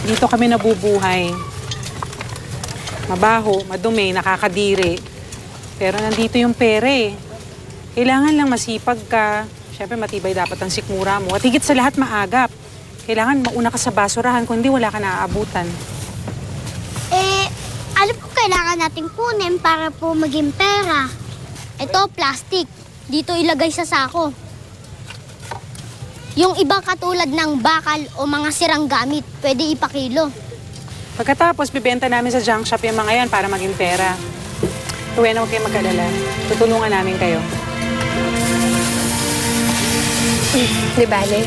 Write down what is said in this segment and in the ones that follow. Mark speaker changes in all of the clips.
Speaker 1: Dito kami nabubuhay. Mabaho, madumi, nakakadiri. Pero nandito yung pera eh. Kailangan lang masipag ka. Siyempre, matibay dapat ang sikmura mo. At higit sa lahat, maagap. Kailangan mauna ka sa basurahan, kundi wala ka naaabutan.
Speaker 2: Ano po kailangan natin kunin para po maging pera? Ito, plastic. Dito ilagay sa sako. Yung ibang katulad ng bakal o mga sirang gamit, pwede ipakilo.
Speaker 1: Pagkatapos, bibenta namin sa junk shop yung mga yan para maging pera. Rowena, huwag kayo mag-alala. Tutulungan namin kayo.
Speaker 3: Di bale,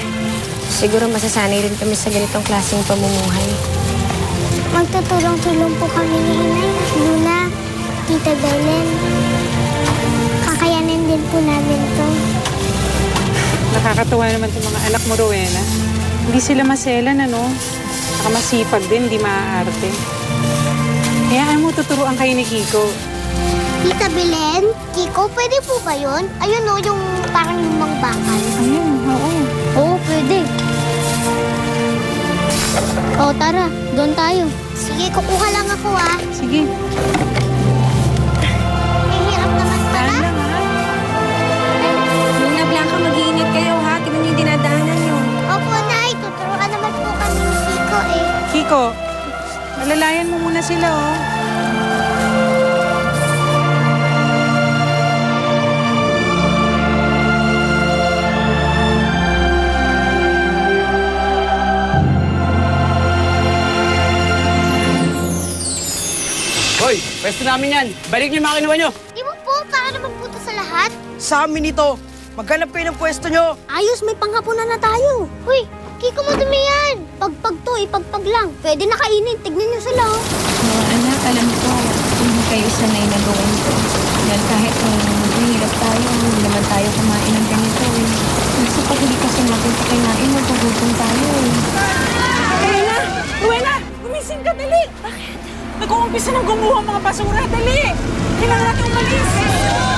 Speaker 3: siguro masasanay rin kami sa ganitong klaseng pamumuhay.
Speaker 2: Magtutulong-tulong po kami ni Inay, Luna, Tita Belen. Kakayanin din po namin to.
Speaker 1: Nakakatuwa naman itong mga anak mo, Rowena. Hindi sila maselan, ano? Saka masipag din, hindi maaarte. Hayaan mo, tuturuan kayo ni Kiko.
Speaker 2: Tita Belen, Kiko, pwede po ba yun? Ayun o, yung parang lumang bakal.
Speaker 1: Ayun, oo.
Speaker 2: Oo, pwede. O, tara, doon tayo. Sige, kukuha lang ako ah.
Speaker 1: Sige.
Speaker 2: Mahirap naman pala.
Speaker 1: Daan lang, ha?
Speaker 3: Luna, Blanca, mag-iingat kayo ha. Tingnan niyo yung dinadaanan niyo.
Speaker 2: Opo, Nay. Tuturuan naman po kami ni Kiko eh.
Speaker 1: Kiko, malalayan mo muna sila, oh.
Speaker 4: Hoy, pwesto namin yan. Balik niyo yung mga kinuha nyo.
Speaker 2: Di mo po, para naman po to sa lahat.
Speaker 4: Sa amin ito. Maghanap kayo ng pwesto nyo.
Speaker 2: Ayos, may panghapunan na tayo. Uy, Kiko, madumi yan. Pagpag to, ipagpag lang. Pwede na kainin. Tignan niyo sila oh.
Speaker 3: Anak, alam ko, hindi kayo sanay na gawin to. Dahil kahit mahirap tayo, hindi naman tayo kumain ng ganito eh. Kasi pag hindi kasi natin pakinain, magugutom tayo eh.
Speaker 1: Rowena! Rowena! Gumising ka, dali! Bakit? Nag-uumpisa ng gumuha ang mga basura, dali! Kailangan natin umalis!